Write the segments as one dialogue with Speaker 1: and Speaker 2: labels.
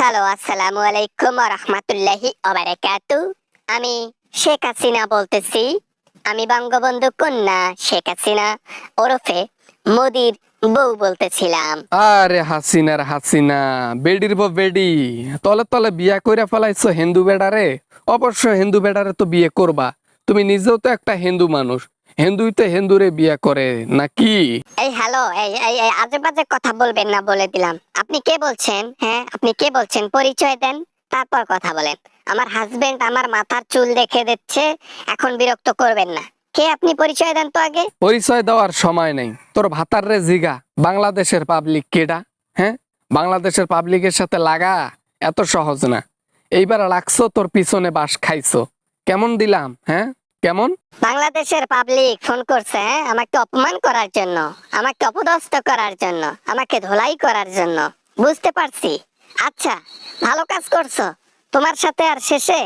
Speaker 1: Hello, আসসালামু আলাইকুম ওয়া রাহমাতুল্লাহি ওয়া বারাকাতু। আমি শেখ হাসিনা বলতেছি। আমি বঙ্গবন্ধু কন্যা শেখ হাসিনা ওরফে মোদির বউ বলতেছিলাম।
Speaker 2: আরে হাসিনার হাসিনা, বেডির বউ বেডি, তলে তলে বিয়া কইরা ফেলাইছো হিন্দু বেডারে। অবশ্য হিন্দু বেডারে তো বিয়ে করবা, তুমি নিজেও তো একটা হিন্দু মানুষ। হিন্দুই তো হিন্দুরে বিয়া করে নাকি?
Speaker 1: এই হ্যালো, এই এই এই আজে বাজে কথা বলবেন না বলে দিলাম। আপনি কে বলছেন? হ্যাঁ, আপনি কে বলছেন? পরিচয় দেন, তারপর কথা বলেন। আমার হাজবেন্ড আমার মাথার চুল দেখে দিচ্ছে, এখন বিরক্ত করবেন না। কে আপনি? পরিচয় দেন তো আগে।
Speaker 2: পরিচয় দেওয়ার সময় নেই। তোর ভাতার রে জিগা, বাংলাদেশের পাবলিক কেডা? হ্যাঁ, বাংলাদেশের পাবলিকের সাথে লাগা এত সহজ না। এইবার লাগছো, তোর পিছনে বাস খাইছো। কেমন দিলাম? হ্যাঁ কেমন?
Speaker 1: বাংলাদেশের পাবলিক ফোন করছে, হ্যাঁ, আমাকে অপমান করার জন্য, আমাকে অপদস্থ করার জন্য, আমাকে ধোলাই করার জন্য। বুঝতে পারছি। আচ্ছা, ভালো কাজ করছো। তোমার সাথে আর শেষে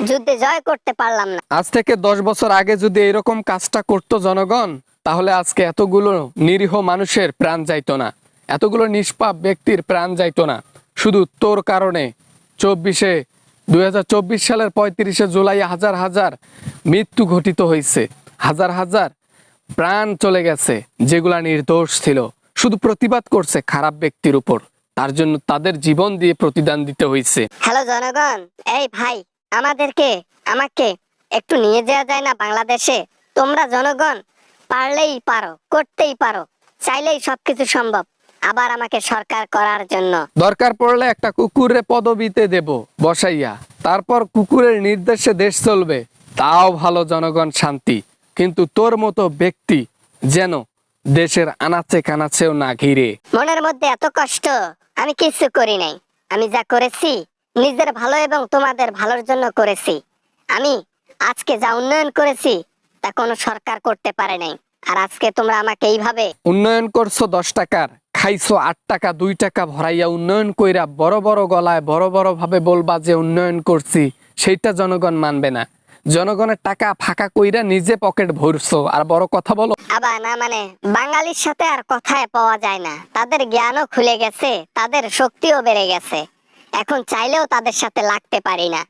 Speaker 1: যুদ্ধে জয় করতে পারলাম না।
Speaker 2: আজ থেকে 10 বছর আগে যদি এরকম কাজটা করতো জনগণ, তাহলে আজকে এতগুলো নিরীহ মানুষের প্রাণ যাইতো না, এতগুলো নিষ্পাপ ব্যক্তির প্রাণ যাইতো না। শুধু তোর কারণে 2024 সালের 35শে জুলাই হাজার হাজার মৃত্যু ঘটিত হয়েছে, হাজার হাজার প্রাণ চলে গেছে যেগুলা নির্দোষ ছিল। শুধু প্রতিবাদ করছে খারাপ ব্যক্তির উপর, তার জন্য তাদের জীবন দিয়ে প্রতিদান দিতে হয়েছে।
Speaker 1: হ্যালো জনগণ, এই ভাই, আমাকে একটু নিয়ে যাওয়া যায় না বাংলাদেশে? তোমরা জনগণ পারলেই পারো, করতেই পারো, চাইলেই সবকিছু সম্ভব। আবার আমাকে সরকার করার জন্য
Speaker 2: দরকার পড়লে একটা কুকুরে পদবিতে দেব বসাইয়া, তারপর কুকুরের নির্দেশে দেশ চলবে, তাও ভালো, জনগণ শান্তি। কিন্তু তোর মতো ব্যক্তি যেন দেশের আনাচে কানাচেও না ঘিরে।
Speaker 1: মনের মধ্যে এত কষ্ট, আমি কিছু করি নাই। আমি যা করেছি নিজের ভালো এবং তোমাদের ভালোর জন্য করেছি। আমি আজকে যা উন্নয়ন করেছি তা কোনো সরকার করতে পারে নাই। আর আজকে তোমরা আমাকে এইভাবে
Speaker 2: উন্নয়ন করছো 10 টাকার, খাইছো 8 টাকা, 2 টাকা ভরাইয়া উন্নয়ন কইরা বড় বড় গলায় বড় বড় ভাবে বলবা যে উন্নয়ন করছি, সেইটা জনগণ মানবে না। জনগণের টাকা ফাঁকা কইরা নিজে পকেট ভরছো আর বড় কথা বলো।
Speaker 1: আবার না, মানে বাঙালির সাথে আর কথায় পাওয়া যায় না। তাদের জ্ঞানও খুলে গেছে, তাদের শক্তিও বেড়ে গেছে। এখন চাইলেও তাদের সাথে লাগতে পারি না।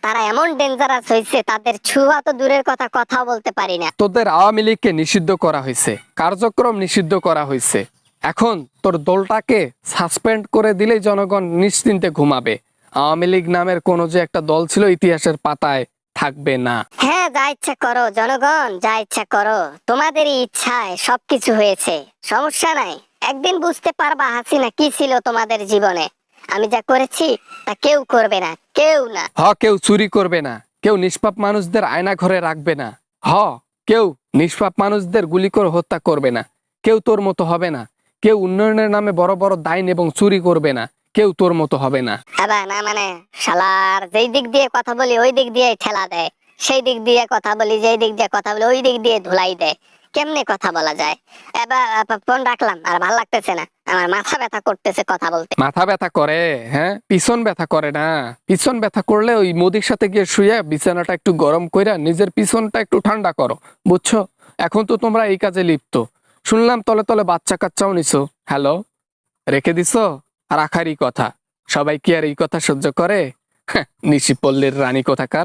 Speaker 1: তারা এমন ডেঞ্জারাস হয়েছে, তাদের ছুঁয়া তো দূরের কথা, কথাও বলতে পারি না।
Speaker 2: তোদের আওয়ামী লীগকে নিষিদ্ধ করা হয়েছে, কার্যক্রম নিষিদ্ধ করা হয়েছে। এখন তোর দলটাকে সাসপেন্ড করে দিলেই জনগণ নিশ্চিন্তে ঘুমাবে। আওয়ামী লীগ নামের কোন যে একটা দল ছিল ইতিহাসের পাতায় থাকবে না।
Speaker 1: হ্যাঁ, যা ইচ্ছা করো জনগণ, যা ইচ্ছা করো। তোমাদেরই ইচ্ছায় সবকিছু হয়েছে, সমস্যা নাই। একদিন বুঝতে পারবা হাসিনা কি ছিল তোমাদের জীবনে। আমি যা করেছি তা কেউ করবে না, কেউ না।
Speaker 2: কেউ চুরি করবে না, কেউ নিষ্পাপ মানুষদের আয়না ঘরে রাখবে না। কেউ নিষ্পাপ মানুষদের গুলি করে হত্যা করবে না। কেউ তোর মতো হবে না। কেউ উন্নয়নের নামে বড় বড় দাইন এবং চুরি করবে না। কেউ তোর মতো হবে না।
Speaker 1: আবার না, মানে শালার যেই দিক দিয়ে কথা বলি ওই দিক দিয়ে ঠেলা দেয়, সেই দিক দিয়ে কথা বলি যেই দিক দিয়ে কথা বলি ওই দিক দিয়ে ধুলাই দেয়। কেমনে কথা বলা যায়? এবার ফোন রাখলাম, আর ভালো লাগতেছে না, আমার মাথা ব্যথা করতেছে কথা বলতে।
Speaker 2: মাথা ব্যথা করে? হ্যাঁ, পিছন ব্যথা করে না? পিছন ব্যথা করলে ওই মোদির সাথে গিয়ে শুয়ে বিছানাটা একটু গরম কইরা নিজের পিছনটা একটু ঠান্ডা করো, বুঝছো? এখন তো তোমরা এই কাজে লিপ্ত। শুনলাম তলে তলে বাচ্চা কাচ্চাও নিছো। হ্যালো, রেখে দিছো? রাখারই কথা। সবাই কি আর এই কথা সহ্য করে? নিশি পল্লীর রানী কোথাকার।